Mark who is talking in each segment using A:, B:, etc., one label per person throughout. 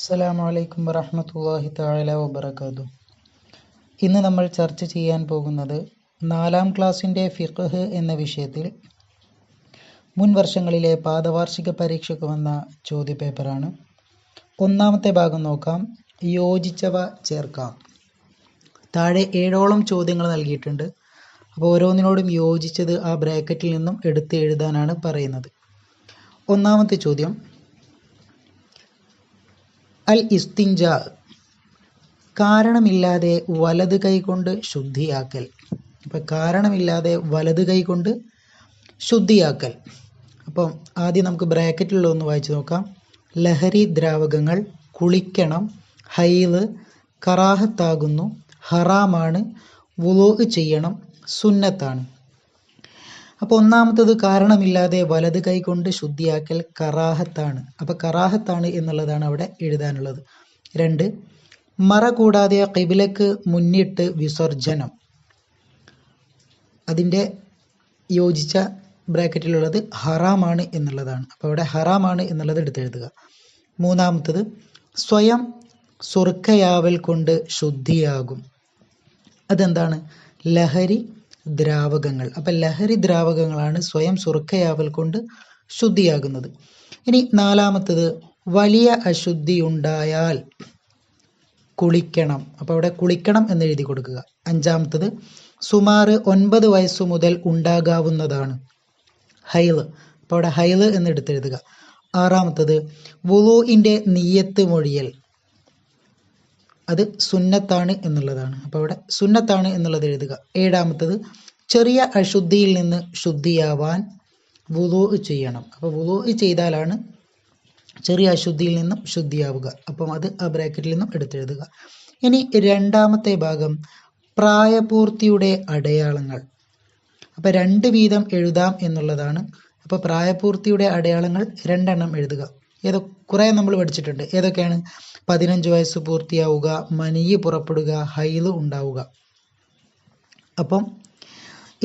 A: അസ്സലാമു അലൈക്കും വറഹ്മത്തുള്ളാഹി തആല വബറകാതുഹു. ഇന്ന് നമ്മൾ ചർച്ച ചെയ്യാൻ പോകുന്നത് 4-ാം ക്ലാസ്സിൻ്റെ ഫിഖ്ഹ് എന്ന വിഷയത്തിൽ മുൻ വർഷങ്ങളിലെ പാദവാർഷിക പരീക്ഷയ്ക്ക് വന്ന ചോദ്യപേപ്പറാണ്. ഒന്നാമത്തെ ഭാഗം നോക്കാം. യോജിച്ചവ ചേർക്കാം. താഴെ 7ഓളം ചോദ്യങ്ങൾ നൽകിയിട്ടുണ്ട്. അപ്പോൾ ഓരോന്നിനോടും യോജിച്ചത് ആ ബ്രാക്കറ്റിൽ നിന്നും എടുത്ത് എഴുതാനാണ് പറയുന്നത്. ഒന്നാമത്തെ ചോദ്യം, അൽ ഇസ്തിൻജാ, കാരണമില്ലാതെ വലത് കൈകൊണ്ട് ശുദ്ധിയാക്കൽ. അപ്പം കാരണമില്ലാതെ വലത് കൈകൊണ്ട് ശുദ്ധിയാക്കൽ. അപ്പം ആദ്യം നമുക്ക് ബ്രാക്കറ്റിലുള്ള ഒന്ന് വായിച്ചു നോക്കാം. ലഹരി ദ്രാവകങ്ങൾ, കുളിക്കണം, ഹൈള്, കറാഹത്താകുന്നു, ഹറാമാണ്, വുളൂ ചെയ്യണം, സുന്നത്താണ്. അപ്പോൾ ഒന്നാമത്തത് കാരണമില്ലാതെ വലത് കൈകൊണ്ട് ശുദ്ധിയാക്കൽ കറാഹത്താണ്. അപ്പോൾ കറാഹത്താണ് എന്നുള്ളതാണ് അവിടെ എഴുതാനുള്ളത്. 2, മറ കൂടാതെ ഖിബ്ലക്ക് മുന്നിട്ട് വിസർജനം. അതിൻ്റെ യോജിച്ച ബ്രാക്കറ്റിലുള്ളത് ഹറാമാണ് എന്നുള്ളതാണ്. അപ്പോൾ അവിടെ ഹറാമാണ് എന്നുള്ളത് എടുത്തെഴുതുക. മൂന്നാമത്തത് സ്വയം സുർക്കയാവൽ കൊണ്ട് ശുദ്ധിയാകും. അതെന്താണ്? ലഹരി ദ്രാവകങ്ങൾ. അപ്പം ലഹരി ദ്രാവകങ്ങളാണ് സ്വയം സുർക്കയാവൽ കൊണ്ട് ശുദ്ധിയാകുന്നത്. ഇനി നാലാമത്തത് വലിയ അശുദ്ധിയുണ്ടായാൽ കുളിക്കണം. അപ്പോൾ അവിടെ കുളിക്കണം എന്ന് എഴുതി കൊടുക്കുക. അഞ്ചാമത്തത് സുമാറ് 9 വയസ്സു മുതൽ ഉണ്ടാകാവുന്നതാണ്, ഹൈള്. അപ്പോൾ അവിടെ ഹൈള് എന്ന് എടുത്തെഴുതുക. ആറാമത്തത് വുളൂഇൻ്റെ നിയ്യത്ത് മൊഴിയൽ. അത് സുന്നത്താണ് എന്നുള്ളതാണ്. അപ്പോൾ അവിടെ സുന്നത്താണ് എന്നുള്ളത് എഴുതുക. ഏഴാമത്തത് ചെറിയ അശുദ്ധിയിൽ നിന്ന് ശുദ്ധിയാവാൻ വുളൂ ചെയ്യണം. അപ്പോൾ വുളൂ ചെയ്താലാണ് ചെറിയ അശുദ്ധിയിൽ നിന്നും ശുദ്ധിയാവുക. അപ്പം അത് ആ ബ്രാക്കറ്റിൽ നിന്നും എടുത്തെഴുതുക. ഇനി രണ്ടാമത്തെ ഭാഗം പ്രായപൂർത്തിയുടെ അടയാളങ്ങൾ. അപ്പോൾ 2 വീതം എഴുതാം എന്നുള്ളതാണ്. അപ്പോൾ പ്രായപൂർത്തിയുടെ അടയാളങ്ങൾ 2 എണ്ണം എഴുതുക. കുറേ നമ്മൾ പഠിച്ചിട്ടുണ്ട്. ഏതൊക്കെയാണ്? 15 വയസ്സ് പൂർത്തിയാവുക, മനിയ് പുറപ്പെടുക, ഹൈള് ഉണ്ടാവുക. അപ്പം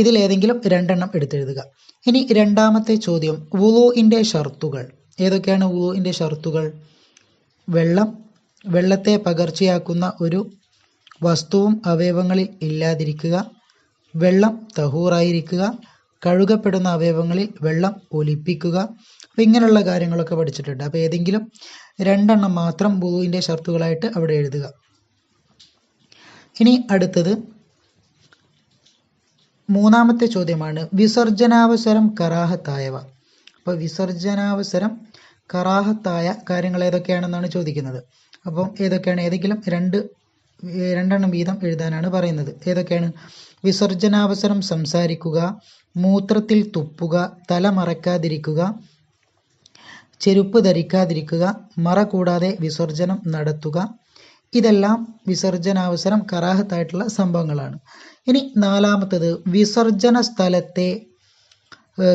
A: ഇതിലേതെങ്കിലും 2 എണ്ണം എടുത്തെഴുതുക. ഇനി രണ്ടാമത്തെ ചോദ്യം, വുളൂഇൻ്റെ ഷർത്തുകൾ. ഏതൊക്കെയാണ് വുളൂഇൻ്റെ ഷർത്തുകൾ? വെള്ളത്തെ പകർച്ചയാക്കുന്ന ഒരു വസ്തുവും അവയവങ്ങളിൽ ഇല്ലാതിരിക്കുക, വെള്ളം തഹൂറായിരിക്കുക, കഴുകപ്പെടുന്ന അവയവങ്ങളിൽ വെള്ളം ഒലിപ്പിക്കുക. അപ്പം ഇങ്ങനെയുള്ള കാര്യങ്ങളൊക്കെ പഠിച്ചിട്ടുണ്ട്. അപ്പോൾ ഏതെങ്കിലും 2 എണ്ണം മാത്രം വുളൂഇൻ്റെ ഷർത്തുകളായിട്ട് അവിടെ എഴുതുക. ഇനി അടുത്തത് മൂന്നാമത്തെ ചോദ്യമാണ് വിസർജനാവസരം കറാഹത്തായവ. അപ്പോൾ വിസർജനാവസരം കറാഹത്തായ കാര്യങ്ങൾ ഏതൊക്കെയാണെന്നാണ് ചോദിക്കുന്നത്. അപ്പം ഏതൊക്കെയാണ്? ഏതെങ്കിലും 2 എണ്ണം വീതം എഴുതാനാണ് പറയുന്നത്. ഏതൊക്കെയാണ്? വിസർജനാവസരം സംസാരിക്കുക, മൂത്രത്തിൽ തുപ്പുക, തല മറക്കാതിരിക്കുക, ചെരുപ്പ് ധരിക്കാതിരിക്കുക, മറ കൂടാതെ വിസർജനം നടത്തുക. ഇതെല്ലാം വിസർജനാവസരം കറാഹത്തായിട്ടുള്ള സംഭവങ്ങളാണ്. ഇനി നാലാമത്തത് വിസർജന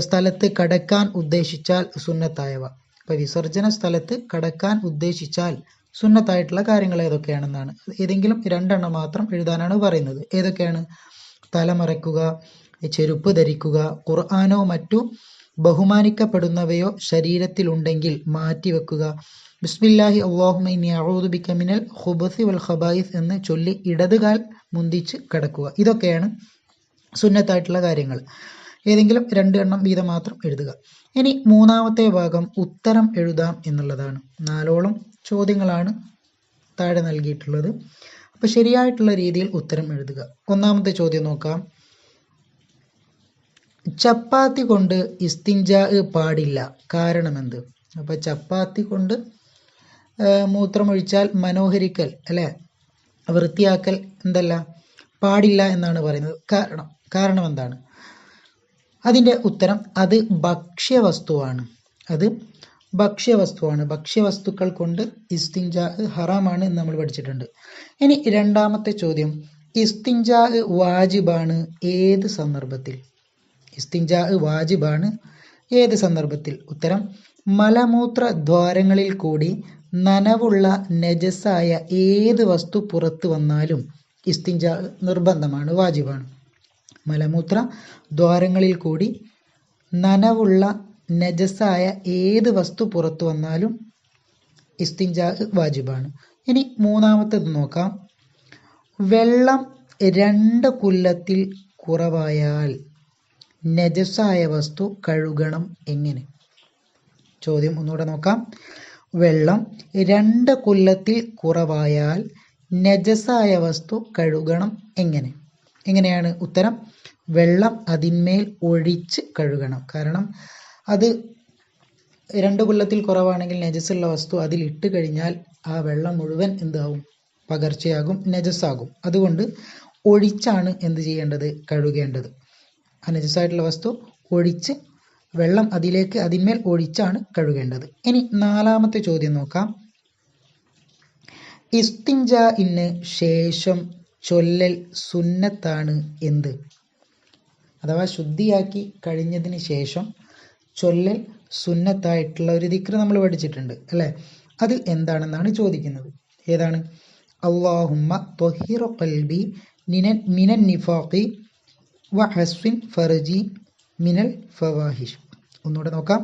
A: സ്ഥലത്ത് കടക്കാൻ ഉദ്ദേശിച്ചാൽ സുന്നത്തായവ. അപ്പോൾ വിസർജന സ്ഥലത്ത് കടക്കാൻ ഉദ്ദേശിച്ചാൽ സുന്നത്തായിട്ടുള്ള കാര്യങ്ങൾ ഏതൊക്കെയാണെന്നാണ്. ഏതെങ്കിലും 2 എണ്ണം മാത്രം എഴുതാനാണ് പറയുന്നത്. ഏതൊക്കെയാണ്? തലമറയ്ക്കുക, ചെരുപ്പ് ധരിക്കുക, ഖുർആനോ മറ്റു ബഹുമാനിക്കപ്പെടുന്നവയോ ശരീരത്തിലുണ്ടെങ്കിൽ മാറ്റിവെക്കുക, ബിസ്മില്ലാഹി അല്ലാഹുമ്മ ഇന്നി അഊദു ബിക മിനൽ ഖുബസി വൽ ഖബായിസ് എന്ന് ചൊല്ലി ഇടതുകാൽ മുന്തിച്ച് കിടക്കുക. ഇതൊക്കെയാണ് സുന്നത്തായിട്ടുള്ള കാര്യങ്ങൾ. ഏതെങ്കിലും 2 എണ്ണം വീതം മാത്രം എഴുതുക. ഇനി മൂന്നാമത്തെ ഭാഗം ഉത്തരം എഴുതാം എന്നുള്ളതാണ്. 4ഓളം ചോദ്യങ്ങളാണ് താഴെ നൽകിയിട്ടുള്ളത്. അപ്പോൾ ശരിയായിട്ടുള്ള രീതിയിൽ ഉത്തരം എഴുതുക. ഒന്നാമത്തെ ചോദ്യം നോക്കാം. ചപ്പാത്തി കൊണ്ട് ഇസ്തിൻജാ പാടില്ല, കാരണമെന്ത്? അപ്പോൾ ചപ്പാത്തി കൊണ്ട് മൂത്രമൊഴിച്ചാൽ മനോഹരിക്കൽ, അല്ലേ, വൃത്തിയാക്കൽ എന്തല്ല, പാടില്ല എന്നാണ് പറയുന്നത്. കാരണം എന്താണ്? അതിൻ്റെ ഉത്തരം അത് ഭക്ഷ്യവസ്തുവാണ്. ഭക്ഷ്യവസ്തുക്കൾ കൊണ്ട് ഇസ്തിൻജാ ഹറാമാണ് എന്ന് നമ്മൾ പഠിച്ചിട്ടുണ്ട്. ഇനി രണ്ടാമത്തെ ചോദ്യം, ഇസ്തിൻജാ വാജിബാണ് ഏത് സന്ദർഭത്തിൽ? ഇസ്തിൻജാ വാജിബാണ് ഏത് സന്ദർഭത്തിൽ? ഉത്തരം മലമൂത്ര ദ്വാരങ്ങളിൽ കൂടി നനവുള്ള നജസായ ഏത് വസ്തു പുറത്തു വന്നാലും ഇസ്തിൻജാ നിർബന്ധമാണ്, വാജിബാണ്. മലമൂത്ര ദ്വാരങ്ങളിൽ കൂടി നനവുള്ള നജസായ ഏത് വസ്തു പുറത്തു വന്നാലും ഇസ്തിൻജാ വാജിബാണ്. ഇനി മൂന്നാമത്തേത് നോക്കാം. വെള്ളം 2 കുല്ലത്തിൽ കുറവായാൽ നജസായ വസ്തു കഴുകണം എങ്ങനെ? ചോദ്യം ഒന്നുകൂടെ നോക്കാം. വെള്ളം 2 കുല്ലത്തിൽ കുറവായാൽ നജസായ വസ്തു കഴുകണം എങ്ങനെ? എങ്ങനെയാണ് ഉത്തരം? വെള്ളം അതിന്മേൽ ഒഴിച്ച് കഴുകണം. കാരണം അത് 2 കുല്ലത്തിൽ കുറവാണെങ്കിൽ നജസുള്ള വസ്തു അതിലിട്ട് കഴിഞ്ഞാൽ ആ വെള്ളം മുഴുവൻ എന്താവും? പകർച്ചയാകും, നജസാകും. അതുകൊണ്ട് ഒഴിച്ചാണ് എന്ത് ചെയ്യേണ്ടത്? കഴുകേണ്ടത്. ആ നജസായിട്ടുള്ള വസ്തു ഒഴിച്ച് വെള്ളം അതിന്മേൽ ഒഴിച്ചാണ് കഴുകേണ്ടത്. ഇനി 4ാമത്തെ ചോദ്യം നോക്കാം. ഇസ്തിൻജാഇന് ശേഷം ചൊല്ലൽ സുന്നത്താണ് എന്ത്? അഥവാ ശുദ്ധിയാക്കി കഴിഞ്ഞതിന് ശേഷം ചൊല്ലൽ സുന്നത്തായിട്ടുള്ള ഒരു ദിക്ർ നമ്മൾ പഠിച്ചിട്ടുണ്ട് അല്ലേ? അത് എന്താണെന്നാണ് ചോദിക്കുന്നത്. ഏതാണ്? അല്ലാഹുമ്മ ത്വഹിർ ഖൽബി മിനൻ നിഫാഖി വഹസ്വിൻ ഫർജി മിനൽ ഫവാഹിഷ്. ഒന്നുകൂടെ നോക്കാം.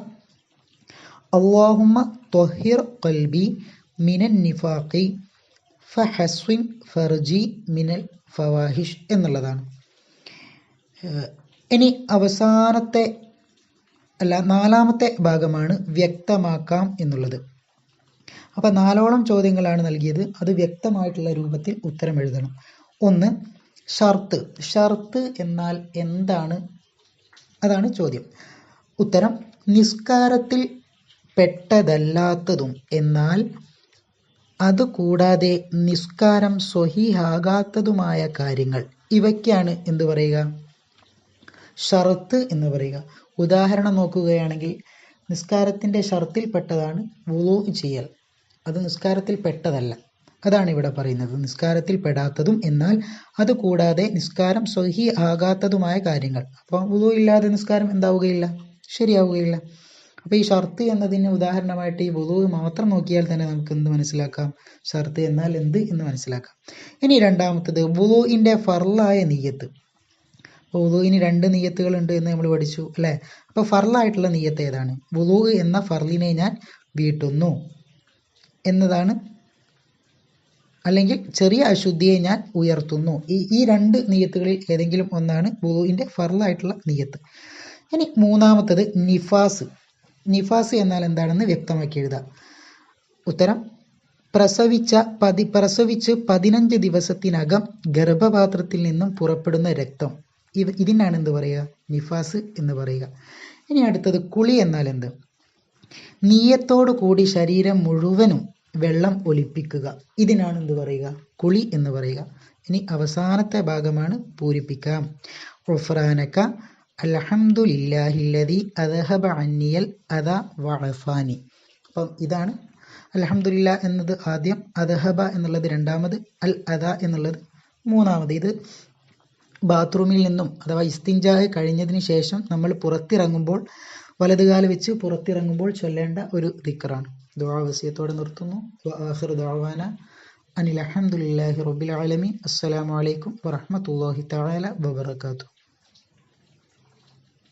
A: അല്ലാഹുമ്മ ത്വഹിർ ഖൽബി മിനൻ നിഫാഖി ഫഹസ്വിൻ ഫർജി മിനൽ ഫവാഹിഷ് എന്നുള്ളതാണ്. ഇനി 4ാമത്തെ ഭാഗമാണ് വ്യക്തമാക്കാം എന്നുള്ളത്. അപ്പം 4ഓളം ചോദ്യങ്ങളാണ് നൽകിയത്. അത് വ്യക്തമായിട്ടുള്ള രൂപത്തിൽ ഉത്തരം എഴുതണം. 1. ഷർത്ത്. ഷർത്ത് എന്നാൽ എന്താണ്? അതാണ് ചോദ്യം. ഉത്തരം: നിസ്കാരത്തിൽ പെട്ടതല്ലാത്തതും എന്നാൽ അതുകൂടാതെ നിസ്കാരം സ്വഹീഹാകാത്തതുമായ കാര്യങ്ങൾ, ഇവയ്ക്കാണ് എന്ത് പറയുക? ഷർത്ത് എന്ന് പറയുക. ഉദാഹരണം നോക്കുകയാണെങ്കിൽ നിസ്കാരത്തിൻ്റെ ഷർത്തിൽ പെട്ടതാണ് വുളൂ ചെയ്യൽ. അത് നിസ്കാരത്തിൽ പെട്ടതല്ല. അതാണ് ഇവിടെ പറയുന്നത്. നിസ്കാരത്തിൽ പെടാത്തതും എന്നാൽ അതുകൂടാതെ നിസ്കാരം സ്വഹീ ആകാത്തതുമായ കാര്യങ്ങൾ. അപ്പോൾ വുളൂ ഇല്ലാതെ നിസ്കാരം എന്താവുകയില്ല? ശരിയാവുകയില്ല. അപ്പോൾ ഈ ഷർത്ത് എന്നതിന് ഉദാഹരണമായിട്ട് ഈ വുളൂ മാത്രം നോക്കിയാൽ തന്നെ നമുക്ക് എന്ത് മനസ്സിലാക്കാം? ഷർത്ത് എന്നാൽ എന്ത് എന്ന് മനസ്സിലാക്കാം. ഇനി 2ാമത്തത് വുളൂഇൻ്റെ ഫർളായ നിയ്യത്ത്. വുളൂഇന് 2 നിയ്യത്തുകളുണ്ട് എന്ന് നമ്മൾ പഠിച്ചു അല്ലേ? അപ്പോൾ ഫർളായിട്ടുള്ള നിയ്യത്ത് ഏതാണ്? വുളൂ എന്ന ഫർളിനെ ഞാൻ വീട്ടുന്നു എന്നതാണ്, അല്ലെങ്കിൽ ചെറിയ അശുദ്ധിയെ ഞാൻ ഉയർത്തുന്നു. ഈ 2 നിയ്യത്തുകളിൽ ഏതെങ്കിലും ഒന്നാണ് വുളൂഇൻ്റെ ഫർളായിട്ടുള്ള നിയ്യത്ത്. ഇനി 3ാമത്തത് നിഫാസ്. നിഫാസ് എന്നാൽ എന്താണെന്ന് വ്യക്തമാക്കി എഴുതാം. ഉത്തരം: പ്രസവിച്ച് 15 ദിവസത്തിനകം ഗർഭപാത്രത്തിൽ നിന്നും പുറപ്പെടുന്ന രക്തം. ഇതിനാണ് എന്ത് പറയുക? നിഫാസ് എന്ന് പറയുക. ഇനി അടുത്തത് കുളി എന്നാൽ എന്ത്? നിയ്യത്തോടു കൂടി ശരീരം മുഴുവനും വെള്ളം ഒലിപ്പിക്കുക. ഇതിനാണ് എന്ത് പറയുക? കുളി എന്ന് പറയുക. ഇനി അവസാനത്തെ ഭാഗമാണ് പൂരിപ്പിക്കാം. ഗുഫ്രാനക അൽഹംദുലില്ലാഹില്ലദി അദ്ഹബ അന്നിയൽ അദാ വഅഫാനി. അപ്പം ഇതാണ് അൽഹംദുലില്ലാ എന്നത് ആദ്യം, അദ്ഹബ എന്നുള്ളത് 2ാമത്, അൽ അദാ എന്നുള്ളത് 3ാമത്. ഇത് ബാത്റൂമിൽ നിന്നും അഥവാ ഇസ്തിൻജാ കഴിഞ്ഞതിന് ശേഷം നമ്മൾ പുറത്തിറങ്ങുമ്പോൾ, വലതുകാല് വെച്ച് പുറത്തിറങ്ങുമ്പോൾ ചൊല്ലേണ്ട ഒരു ദിക്റാണ്. ദുആ വസിയത്തോടെ നിർത്തുന്നു. വആഖിറു ദഅവാന അനിൽ ഹംദുലില്ലാഹി റബ്ബിൽ ആലമീൻ. അസ്സലാമു അലൈക്കും വറഹ്മത്തുള്ളാഹി തആല വബറകാതുഹു.